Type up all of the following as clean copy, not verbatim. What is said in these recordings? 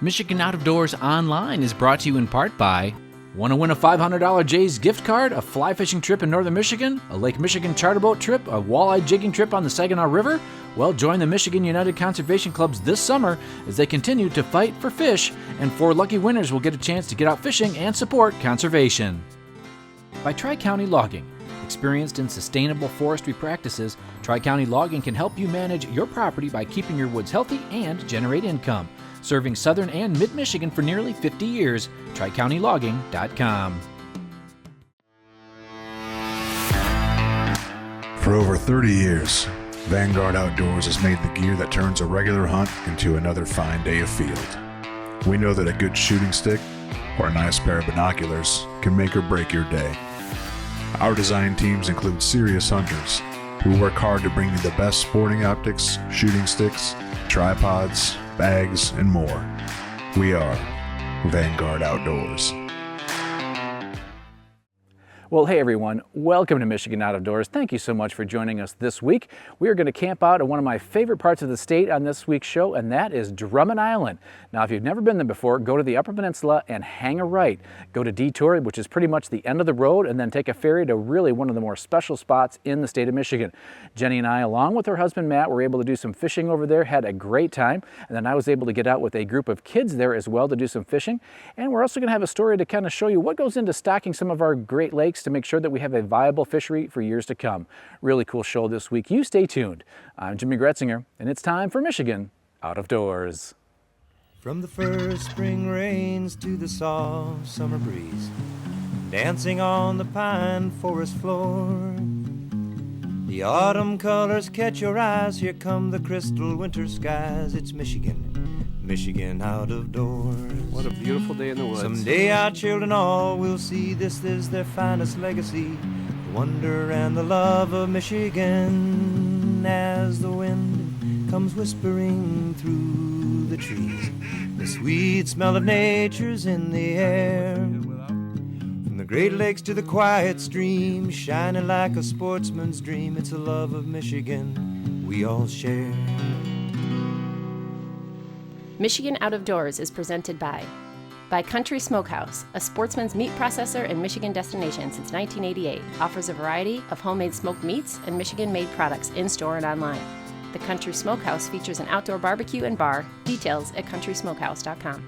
Michigan Out of Doors Online is brought to you in part by want to win a $500 Jay's gift card, a fly fishing trip in northern Michigan, a Lake Michigan charter boat trip, a walleye jigging trip on the Saginaw River? Well, join the Michigan United Conservation Clubs this summer as they continue to fight for fish, and 4 lucky winners will get a chance to get out fishing and support conservation. By Tri-County Logging. Experienced in sustainable forestry practices, Tri-County Logging can help you manage your property by keeping your woods healthy and generate income. Serving southern and mid-Michigan for nearly 50 years, TriCountyLogging.com. For over 30 years, Vanguard Outdoors has made the gear that turns a regular hunt into another fine day of field. We know that a good shooting stick or a nice pair of binoculars can make or break your day. Our design teams include serious hunters who work hard to bring you the best sporting optics, shooting sticks, tripods, bags, and more. We are Vanguard Outdoors. Well, hey everyone, welcome to Michigan Out of Doors. Thank you so much for joining us this week. We are going to camp out at one of my favorite parts of the state on this week's show, and that is Drummond Island. Now, if you've never been there before, go to the Upper Peninsula and hang a right. Go to Detour, which is pretty much the end of the road, and then take a ferry to really one of the more special spots in the state of Michigan. Jenny and I, along with her husband Matt, were able to do some fishing over there, had a great time, and then I was able to get out with a group of kids there as well to do some fishing. And we're also going to have a story to kind of show you what goes into stocking some of our Great Lakes to make sure that we have a viable fishery for years to come. Really cool show this week. You stay tuned. I'm Jimmy Gretzinger, and it's time for Michigan Out of Doors. From the first spring rains to the soft summer breeze, dancing on the pine forest floor, the autumn colors catch your eyes. Here come the crystal winter skies. It's Michigan out of doors. What a beautiful day in the woods. Someday our children all will see this is their finest legacy, the wonder and the love of Michigan. As the wind comes whispering through the trees, the sweet smell of nature's in the air. From the Great Lakes to the quiet stream, shining like a sportsman's dream, it's a love of Michigan we all share. Michigan Out of Doors is presented by Country Smokehouse, a sportsman's meat processor and Michigan destination since 1988. Offers a variety of homemade smoked meats and Michigan-made products in-store and online. The Country Smokehouse features an outdoor barbecue and bar. Details at countrysmokehouse.com.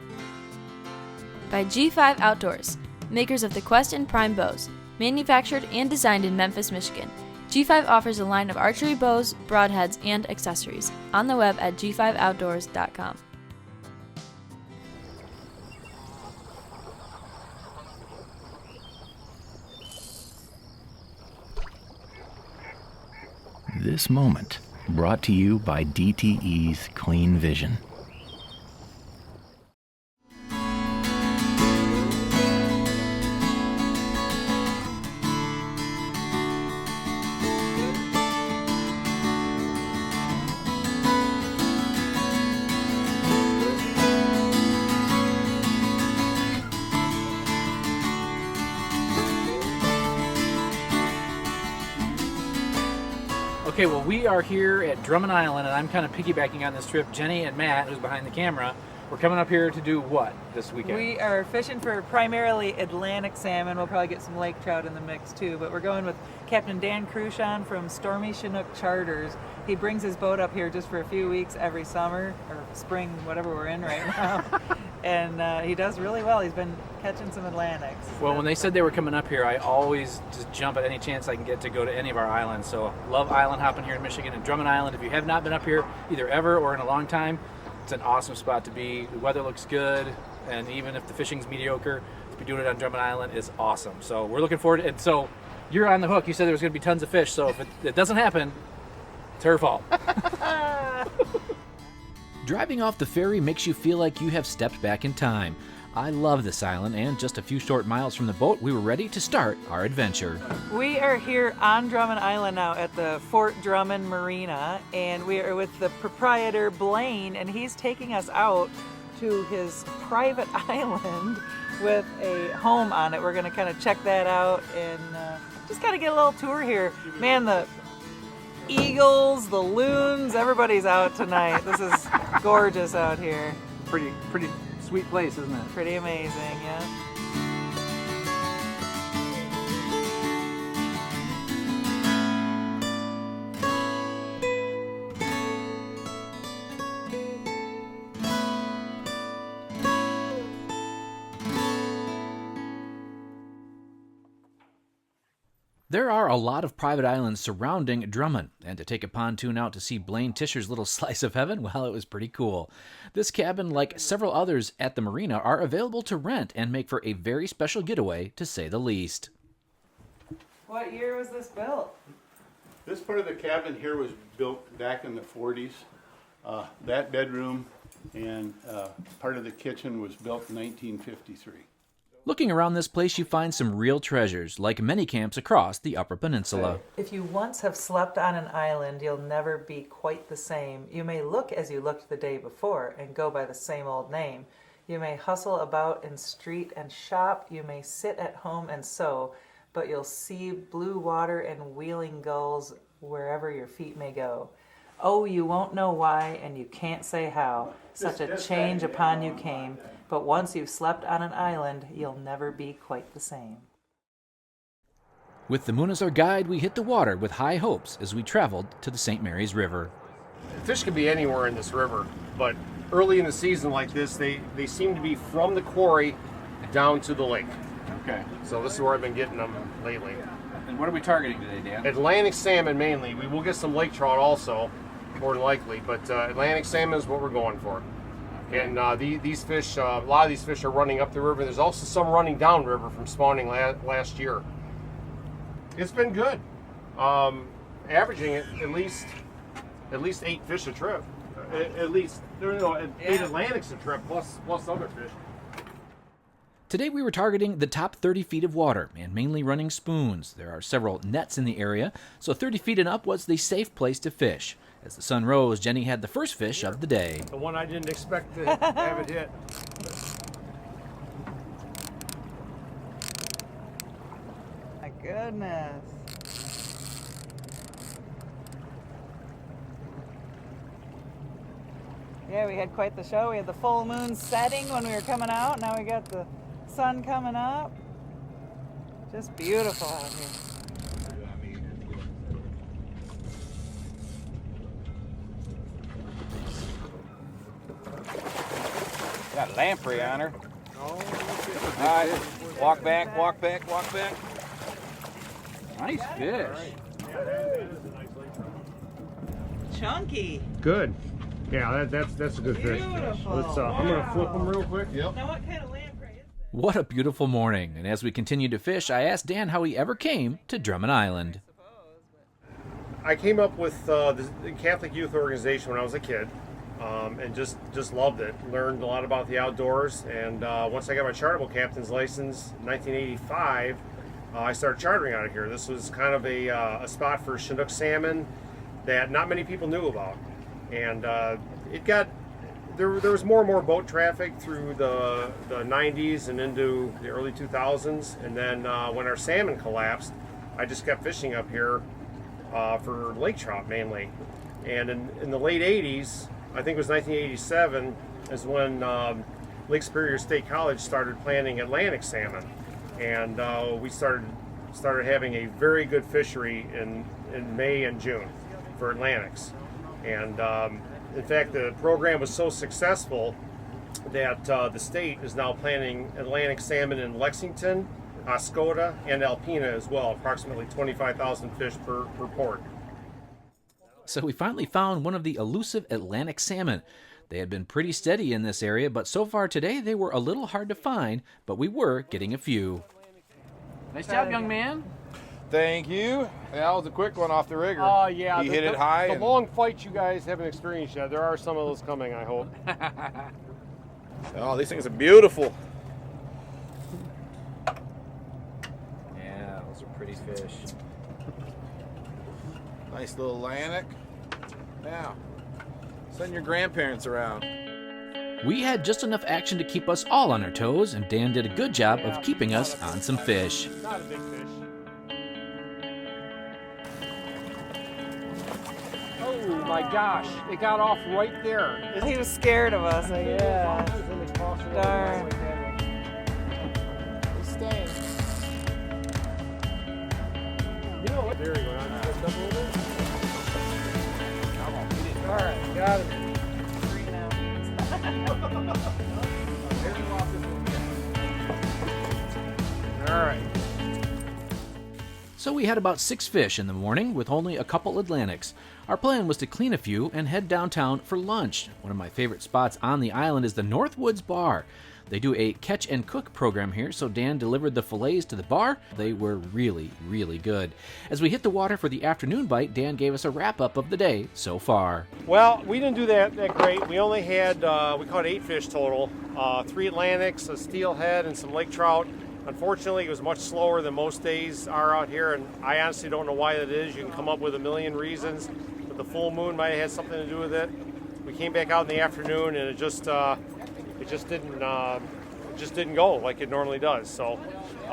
By G5 Outdoors, makers of the Quest and Prime bows, manufactured and designed in Memphis, Michigan. G5 offers a line of archery bows, broadheads, and accessories on the web at g5outdoors.com. This moment brought to you by DTE's Clean Vision. Okay, well, we are here at Drummond Island, and I'm kind of piggybacking on this trip. Jenny and Matt, who's behind the camera, we're coming up here to do what this weekend? We are fishing for primarily Atlantic salmon. We'll probably get some lake trout in the mix too, but we're going with Captain Dan Cruchon from Stormy Chinook Charters. He brings his boat up here just for a few weeks every summer, or spring, whatever we're in right now. And he does really well. He's been catching some Atlantics. Well, when they said they were coming up here, I always just jump at any chance I can get to go to any of our islands. So love island hopping here in Michigan. And Drummond Island, if you have not been up here either ever or in a long time, it's an awesome spot to be. The weather looks good, and even if the fishing's mediocre, to be doing it on Drummond Island is awesome. So we're looking forward to it. And so you're on the hook. You said there was going to be tons of fish. So if it doesn't happen, it's her fault. Driving off the ferry makes you feel like you have stepped back in time. I love this island, and just a few short miles from the boat, we were ready to start our adventure. We are here on Drummond Island now at the Fort Drummond Marina, and we are with the proprietor, Blaine, and he's taking us out to his private island with a home on it. We're going to kind of check that out and just kind of get a little tour here. Man, the eagles, the loons, everybody's out tonight. This is gorgeous out here. pretty sweet place, isn't it? Pretty amazing, yeah. There are a lot of private islands surrounding Drummond, and to take a pontoon out to see Blaine Tischer's little slice of heaven, well, it was pretty cool. This cabin, like several others at the marina, are available to rent and make for a very special getaway, to say the least. What year was this built? This part of the cabin here was built back in the 40s. That bedroom and part of the kitchen was built in 1953. Looking around this place, you find some real treasures, like many camps across the Upper Peninsula. If you once have slept on an island, you'll never be quite the same. You may look as you looked the day before and go by the same old name. You may hustle about in street and shop. You may sit at home and sew, but you'll see blue water and wheeling gulls wherever your feet may go. Oh, you won't know why, and you can't say how. Such a change upon you came. But once you've slept on an island, you'll never be quite the same. With the moon as our guide, we hit the water with high hopes as we traveled to the St. Mary's River. Fish can be anywhere in this river, but early in the season like this, they seem to be from the quarry down to the lake. Okay. So this is where I've been getting them lately. And what are we targeting today, Dan? Atlantic salmon mainly. We will get some lake trout also, more than likely, but Atlantic salmon is what we're going for. And these fish, a lot of these fish are running up the river. There's also some running down river from spawning last year. It's been good, averaging at least 8 fish a trip. At least 8 Atlantics a trip plus other fish. Today we were targeting the top 30 feet of water and mainly running spoons. There are several nets in the area, so 30 feet and up was the safe place to fish. As the sun rose, Jenny had the first fish of the day. The one I didn't expect to have it hit. My goodness. Yeah, we had quite the show. We had the full moon setting when we were coming out. Now we got the sun coming up. Just beautiful out here. Got lamprey on her. All right, walk back, walk back, walk back. Nice fish. Chunky. Good. Yeah, that's a good fish. Beautiful. Let's. I'm gonna flip them real quick. Yep. Now what kind of lamprey is that? What a beautiful morning, and as we continued to fish, I asked Dan how he ever came to Drummond Island. I came up with the Catholic Youth Organization when I was a kid, and just loved it. Learned a lot about the outdoors, and once I got my charterboat captain's license in 1985, I started chartering out of here. This was kind of a spot for Chinook salmon that not many people knew about, and there was more and more boat traffic through the 90s and into the early 2000s, and then when our salmon collapsed, I just kept fishing up here for lake trout mainly. And in the late 80s, I think it was 1987, is when Lake Superior State College started planting Atlantic salmon, and we started having a very good fishery in May and June for Atlantics. And in fact, the program was so successful that the state is now planting Atlantic salmon in Lexington, Oscoda, and Alpena as well, approximately 25,000 fish per port. So we finally found one of the elusive Atlantic salmon. They had been pretty steady in this area, but so far today they were a little hard to find, but we were getting a few. Nice job, young man. Thank you. That was a quick one off the rigger. Oh yeah, He hit it high. The and- long fights you guys haven't experienced yet. There are some of those coming, I hope. Oh, these things are beautiful. Yeah, those are pretty fish. Nice little Atlantic. Now, send your grandparents around. We had just enough action to keep us all on our toes, and Dan did a good job of keeping us on some fish. Not a big fish. my gosh, it got off right there. He was scared of us. Like, yeah. Darn. Stay. You know what? There you go. Now just lift up a little bit. All right, got it. All right. So we had about 6 fish in the morning with only a couple Atlantics. Our plan was to clean a few and head downtown for lunch. One of my favorite spots on the island is the Northwoods Bar. They do a catch and cook program here, so Dan delivered the fillets to the bar. They were really, really good. As we hit the water for the afternoon bite, Dan gave us a wrap-up of the day so far. Well, we didn't do that great. We only had, we caught 8 fish total. 3 Atlantics, a steelhead, and some lake trout. Unfortunately, it was much slower than most days are out here, and I honestly don't know why that is. You can come up with a million reasons, but the full moon might have had something to do with it. We came back out in the afternoon, and it just didn't go like it normally does. So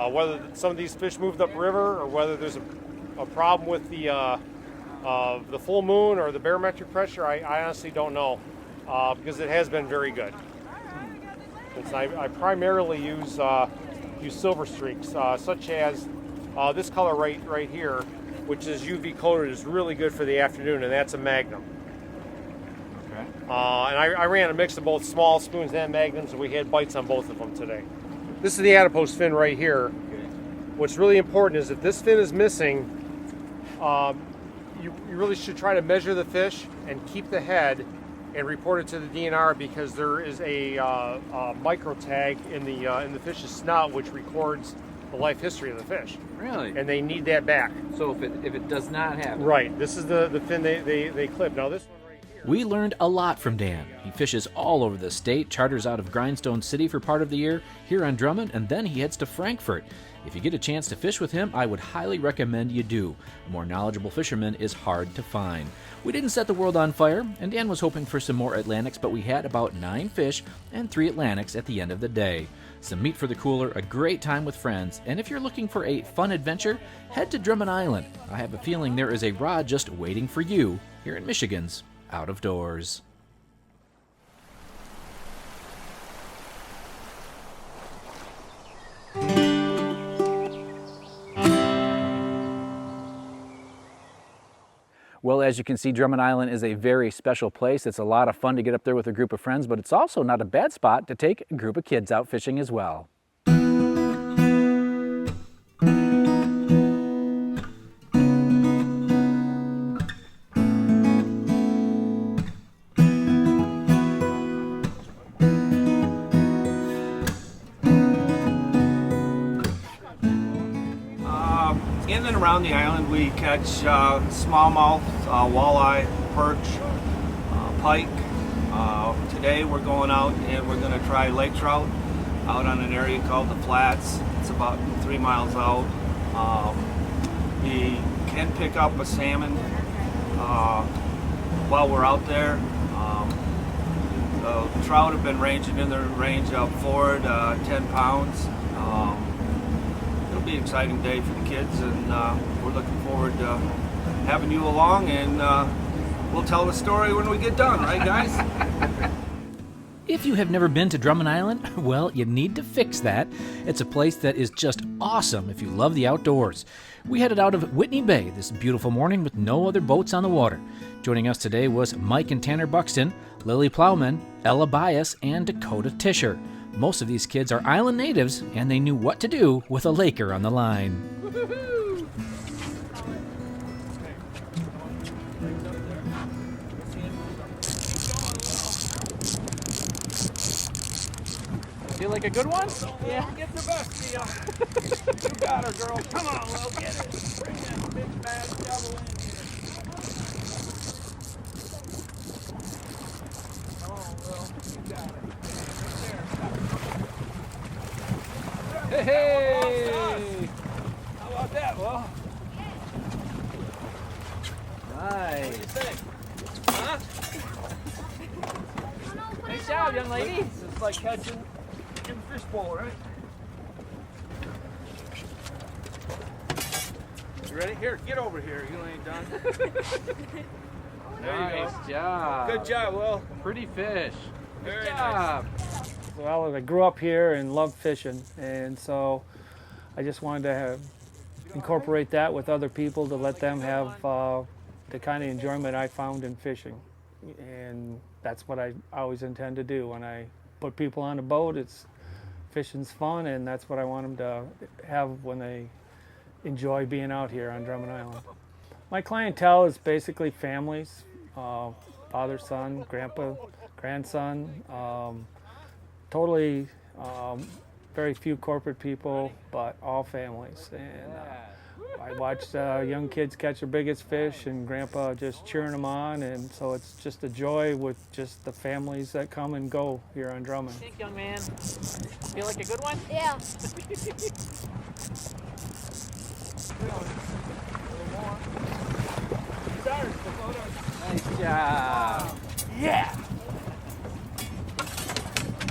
whether some of these fish moved upriver or whether there's a problem with the full moon or the barometric pressure, I honestly don't know, because it has been very good. Since I primarily use silver streaks, such as this color right here, which is UV coated, is really good for the afternoon, and that's a Magnum. Okay. And I ran a mix of both small spoons and Magnums, and we had bites on both of them today. This is the adipose fin right here. What's really important is if this fin is missing, you really should try to measure the fish and keep the head and report it to the DNR, because there is a micro tag in the fish's snout which records the life history of the fish. Really? And they need that back. So if it does not happen. Right. This is the fin they clip. Now this one right here. We learned a lot from Dan. He fishes all over the state, charters out of Grindstone City for part of the year, here on Drummond, and then he heads to Frankfort. If you get a chance to fish with him, I would highly recommend you do. A more knowledgeable fisherman is hard to find. We didn't set the world on fire, and Dan was hoping for some more Atlantics, but we had about 9 fish and 3 Atlantics at the end of the day. Some meat for the cooler, a great time with friends, and if you're looking for a fun adventure, head to Drummond Island. I have a feeling there is a rod just waiting for you here in Michigan's Out of Doors. Well, as you can see, Drummond Island is a very special place. It's a lot of fun to get up there with a group of friends, but it's also not a bad spot to take a group of kids out fishing as well. In and around the island we catch smallmouth, walleye, perch, pike. Today we're going out and we're going to try lake trout out on an area called the Flats. It's about 3 miles out. We can pick up a salmon while we're out there. The trout have been ranging in the range of 4 to 10 pounds. It'll be an exciting day for the kids, and we're looking forward to having you along, and we'll tell the story when we get done, right guys? If you have never been to Drummond Island, well, you need to fix that. It's a place that is just awesome if you love the outdoors. We headed out of Whitney Bay this beautiful morning with no other boats on the water. Joining us today was Mike and Tanner Buxton, Lily Plowman, Ella Bias, and Dakota Tischer. Most of these kids are island natives, and they knew what to do with a laker on the line. Feel like a good one? Yeah. Get the best deal. You got her, girl. Come on, Will, get it. Bring that big bad shovel in here. Come on, Will. You got it. Hey, hey! How about that, Will? Nice. What do you think? Huh? Nice job, young lady. It's like catching in a fishbowl, right? You ready? Here, get over here. You ain't done. Nice job. Good job, Will. Pretty fish. Very Good job. Well, I grew up here and loved fishing, and so I just wanted to incorporate that with other people to let them have the kind of enjoyment I found in fishing. And that's what I always intend to do. When I put people on a boat, fishing's fun, and that's what I want them to have when they enjoy being out here on Drummond Island. My clientele is basically families, father, son, grandpa, grandson, totally very few corporate people, but all families. And I watch young kids catch their biggest fish and grandpa just cheering them on, and so it's just a joy with just the families that come and go here on Drummond. Think, young man. Feel like a good one? Yeah. Nice job. Yeah!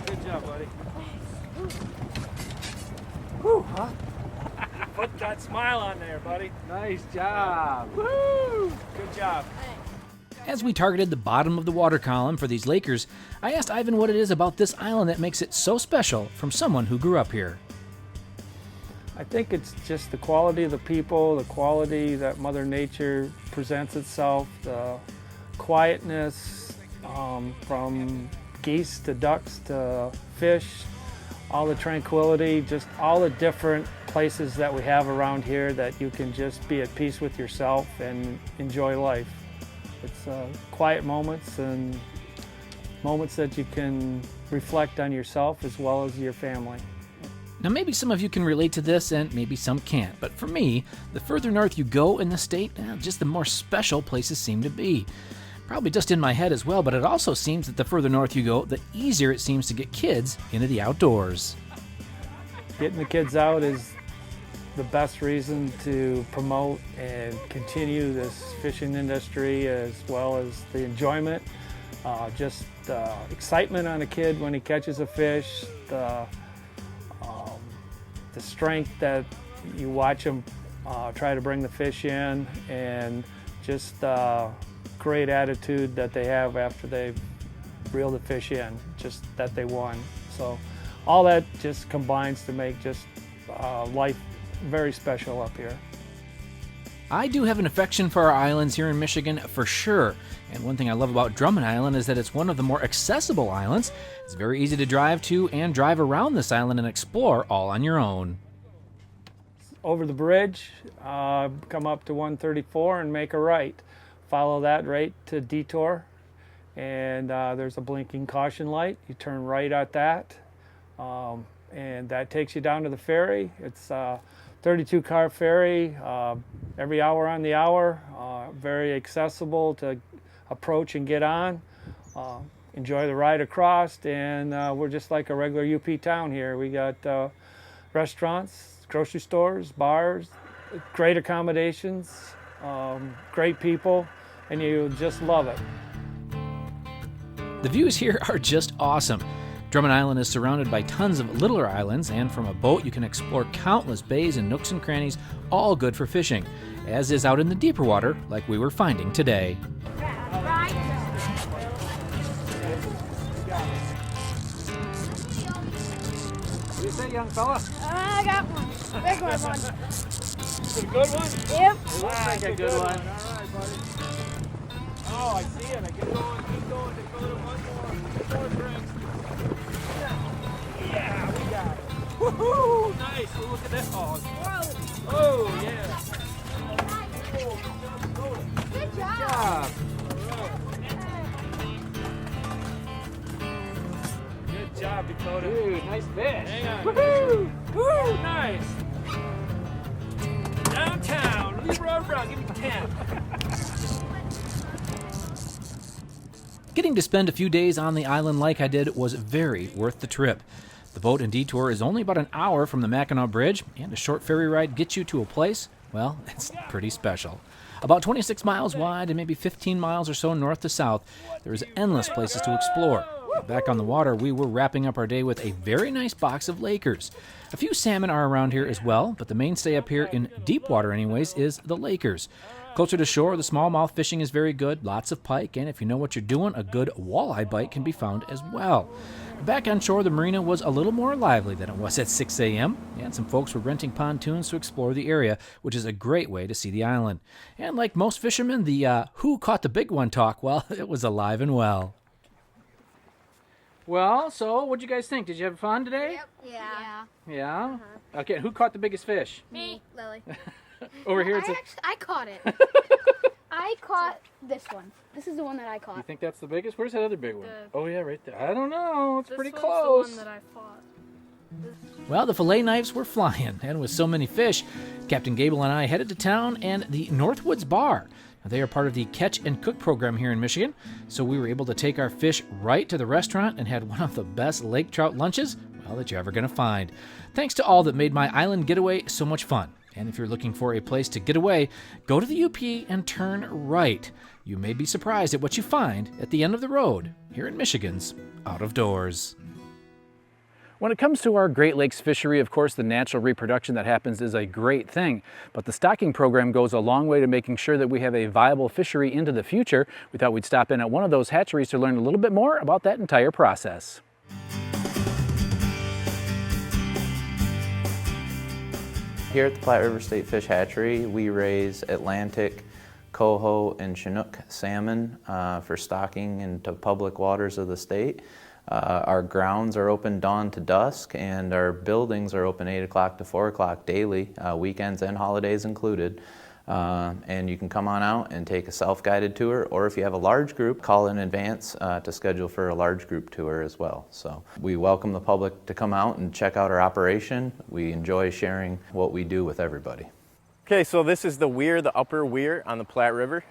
Good job, buddy. Whew, huh? Put that smile on there, buddy. Nice job. Woo! Good job. As we targeted the bottom of the water column for these Lakers, I asked Ivan what it is about this island that makes it so special from someone who grew up here. I think it's just the quality of the people, the quality that Mother Nature presents itself, the quietness from geese to ducks to fish, all the tranquility, just all the different places that we have around here that you can just be at peace with yourself and enjoy life. It's quiet moments and moments that you can reflect on yourself as well as your family. Now maybe some of you can relate to this and maybe some can't, but for me, the further north you go in the state, just the more special places seem to be. Probably just in my head as well, but it also seems that the further north you go, the easier it seems to get kids into the outdoors. Getting the kids out is the best reason to promote and continue this fishing industry, as well as the enjoyment, just the excitement on a kid when he catches a fish, the strength that you watch him try to bring the fish in, and just the great attitude that they have after they've reeled the fish in, just that they won. So all that just combines to make just life very special up here. I do have an affection for our islands here in Michigan for sure, and one thing I love about Drummond Island is that it's one of the more accessible islands. It's very easy to drive to and drive around this island and explore all on your own. Over the bridge, come up to 134 and make a right. Follow that right to Detour, and there's a blinking caution light. You turn right at that, and that takes you down to the ferry. It's a 32-car ferry, every hour on the hour, very accessible to approach and get on. Enjoy the ride across, and we're just like a regular UP town here. We got restaurants, grocery stores, bars, great accommodations, great people, and you just love it. The views here are just awesome. Drummond Island is surrounded by tons of littler islands, and from a boat you can explore countless bays and nooks and crannies, all good for fishing, as is out in the deeper water like we were finding today. What do you say, young fella? I got one. Big one. Is it a good one? Yep. It looks like a good one. All right, buddy. Oh, I see it. I get going. Keep going. Just go to one more drink. Yeah, we got it. Woohoo! Nice. Oh, look at that. Oh, yeah. Good job. Good job. Good job, Dakota. Dude, nice fish. Hang on. Woohoo! Woo, nice. Downtown, Libra, give me 10. Getting to spend a few days on the island like I did was very worth the trip. The boat and detour is only about an hour from the Mackinac Bridge, and a short ferry ride gets you to a place, well, it's pretty special. About 26 miles wide and maybe 15 miles or so north to south, there is endless places to explore. Back on the water, we were wrapping up our day with a very nice box of Lakers. A few salmon are around here as well, but the mainstay up here in deep water anyways is the Lakers. Closer to shore, the smallmouth fishing is very good, lots of pike, and if you know what you're doing, a good walleye bite can be found as well. Back on shore, the marina was a little more lively than it was at 6 a.m., and some folks were renting pontoons to explore the area, which is a great way to see the island. And like most fishermen, the who caught the big one talk, well, it was alive and well. Well, so what'd you guys think? Did you have fun today? Yep. Yeah. Yeah? Uh-huh. Okay, who caught the biggest fish? Me. Lily. Over here, it's I caught it. I caught this one. This is the one that I caught. You think that's the biggest? Where's that other big one? The- Oh, yeah, right there. I don't know. It's pretty This close. one's the one that I fought. Well, the fillet knives were flying, and with so many fish, Captain Gable and I headed to town and the Northwoods Bar. Now, they are part of the Catch and Cook program here in Michigan, so we were able to take our fish right to the restaurant and had one of the best lake trout lunches, well, that you're ever going to find. Thanks to all that made my island getaway so much fun. And if you're looking for a place to get away, go to the UP and turn right. You may be surprised at what you find at the end of the road here in Michigan's Out of Doors. When it comes to our Great Lakes fishery, of course, the natural reproduction that happens is a great thing, but the stocking program goes a long way to making sure that we have a viable fishery into the future. We thought we'd stop in at one of those hatcheries to learn a little bit more about that entire process. Here at the Platte River State Fish Hatchery, we raise Atlantic, coho, and Chinook salmon for stocking into public waters of the state. Our grounds are open dawn to dusk, and our buildings are open 8 o'clock to 4 o'clock daily, weekends and holidays included. And you can come on out and take a self-guided tour, or if you have a large group, call in advance to schedule for a large group tour as well. So we welcome the public to come out and check out our operation. We enjoy sharing what we do with everybody. Okay, so this is the weir, the upper weir on the Platte River.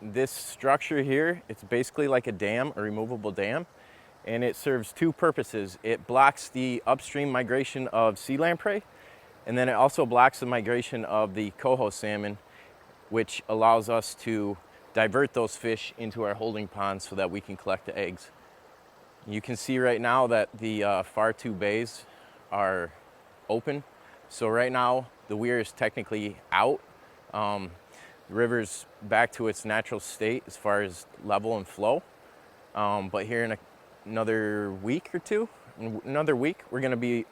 This structure here, it's basically like a dam, a removable dam, and it serves two purposes. It blocks the upstream migration of sea lamprey, and then it also blocks the migration of the coho salmon, which allows us to divert those fish into our holding ponds so that we can collect the eggs. You can see right now that the far two bays are open. So right now, the weir is technically out. The river's back to its natural state as far as level and flow. But here in another week or two, we're gonna be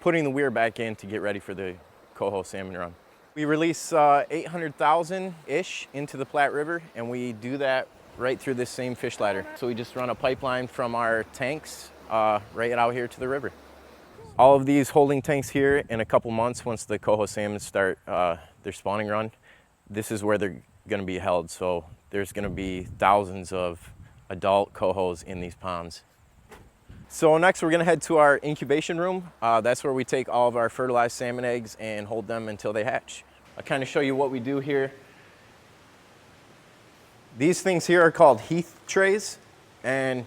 putting the weir back in to get ready for the coho salmon run. We release 800,000-ish into the Platte River, and we do that right through this same fish ladder. So we just run a pipeline from our tanks right out here to the river. All of these holding tanks here, in a couple months, once the coho salmon start their spawning run, this is where they're gonna be held. So there's gonna be thousands of adult cohos in these ponds. So next we're gonna head to our incubation room. That's where we take all of our fertilized salmon eggs and hold them until they hatch. I'll kind of show you what we do here. These things here are called heath trays, and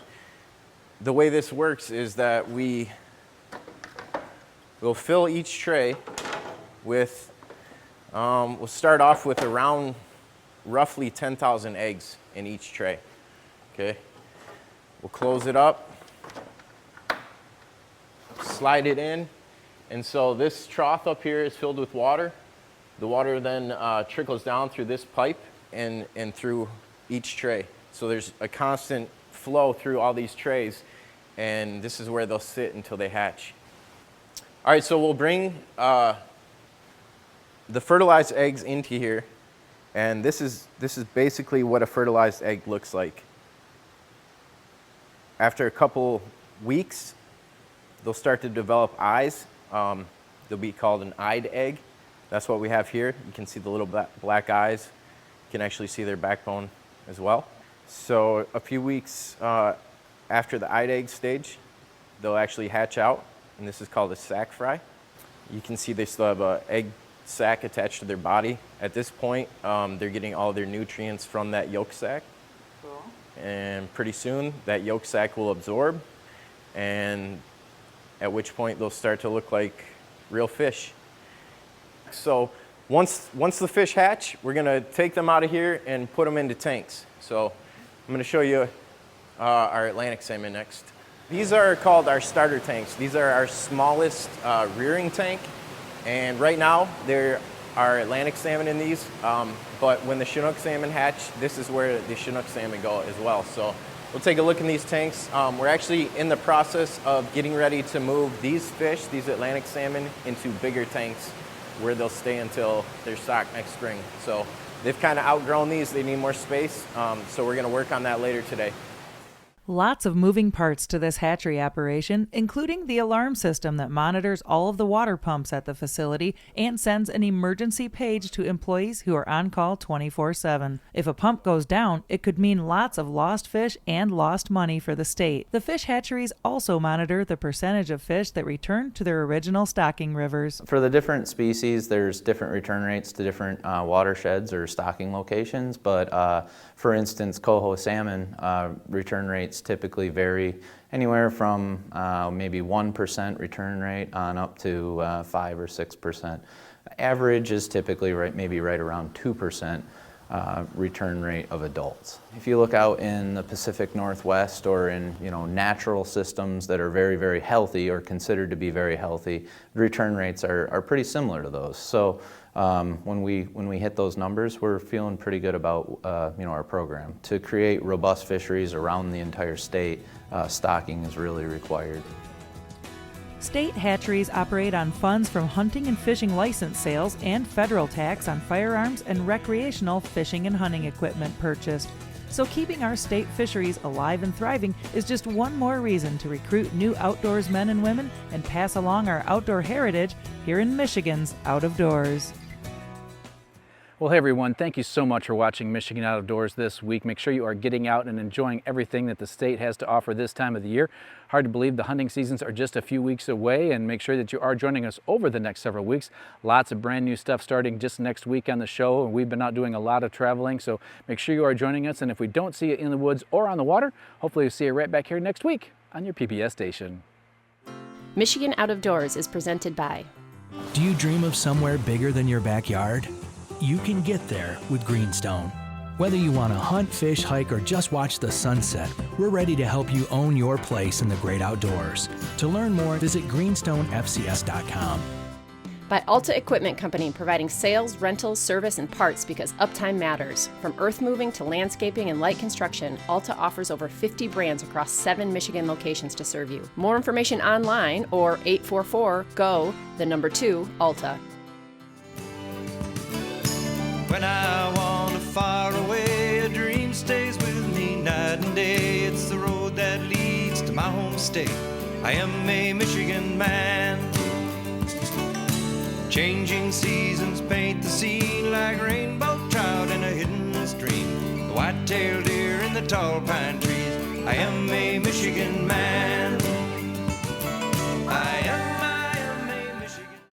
the way this works is that we'll fill each tray with, we'll start off with around roughly 10,000 eggs in each tray, okay? We'll close it up, slide it in, and so this trough up here is filled with water. The water then trickles down through this pipe and through each tray. So there's a constant flow through all these trays, and this is where they'll sit until they hatch. All right, so we'll bring the fertilized eggs into here, and this is basically what a fertilized egg looks like. After a couple weeks, they'll start to develop eyes. They'll be called an eyed egg. That's what we have here. You can see the little black eyes. You can actually see their backbone as well. So a few weeks after the eyed egg stage, they'll actually hatch out, and this is called a sac fry. You can see they still have an egg sac attached to their body. At this point, they're getting all their nutrients from that yolk sac. Cool. And pretty soon, that yolk sac will absorb, and at which point they'll start to look like real fish. So once the fish hatch, we're gonna take them out of here and put them into tanks. So I'm gonna show you our Atlantic salmon next. These are called our starter tanks. These are our smallest rearing tank. And right now they're our Atlantic salmon in these, but when the Chinook salmon hatch, this is where the Chinook salmon go as well. So we'll take a look in these tanks. We're actually in the process of getting ready to move these fish, these Atlantic salmon, into bigger tanks where they'll stay until they're stocked next spring. So they've kind of outgrown these, they need more space, so we're gonna work on that later today. Lots of moving parts to this hatchery operation, including the alarm system that monitors all of the water pumps at the facility and sends an emergency page to employees who are on call 24/7. If a pump goes down, it could mean lots of lost fish and lost money for the state. The fish hatcheries also monitor the percentage of fish that return to their original stocking rivers. For the different species, there's different return rates to different watersheds or stocking locations, but for instance, coho salmon return rates typically vary anywhere from maybe 1% return rate on up to 5 or 6%. Average is typically maybe right around 2% return rate of adults. If you look out in the Pacific Northwest or in natural systems that are very, very healthy or considered to be very healthy, return rates are pretty similar to those. So when we hit those numbers, we're feeling pretty good about our program. To create robust fisheries around the entire state, stocking is really required. State hatcheries operate on funds from hunting and fishing license sales and federal tax on firearms and recreational fishing and hunting equipment purchased. So keeping our state fisheries alive and thriving is just one more reason to recruit new outdoors men and women and pass along our outdoor heritage here in Michigan's Out of Doors. Well, hey everyone, thank you so much for watching Michigan Out of Doors this week. Make sure you are getting out and enjoying everything that the state has to offer this time of the year. Hard to believe the hunting seasons are just a few weeks away, and make sure that you are joining us over the next several weeks. Lots of brand new stuff starting just next week on the show, and we've been out doing a lot of traveling, so make sure you are joining us. And if we don't see you in the woods or on the water, hopefully we'll see you right back here next week on your PBS station. Michigan Out of Doors is presented by. Do you dream of somewhere bigger than your backyard? You can get there with Greenstone. Whether you want to hunt, fish, hike, or just watch the sunset, we're ready to help you own your place in the great outdoors. To learn more, visit greenstonefcs.com. By Alta Equipment Company, providing sales, rentals, service, and parts because uptime matters. From earth moving to landscaping and light construction, Alta offers over 50 brands across 7 Michigan locations to serve you. More information online or 844-GO-2-ALTA. When I wander far away, a dream stays with me night and day. It's the road that leads to my home state. I am a Michigan man. Changing seasons paint the scene like rainbow trout in a hidden stream. The white-tailed deer in the tall pine trees. I am a Michigan man.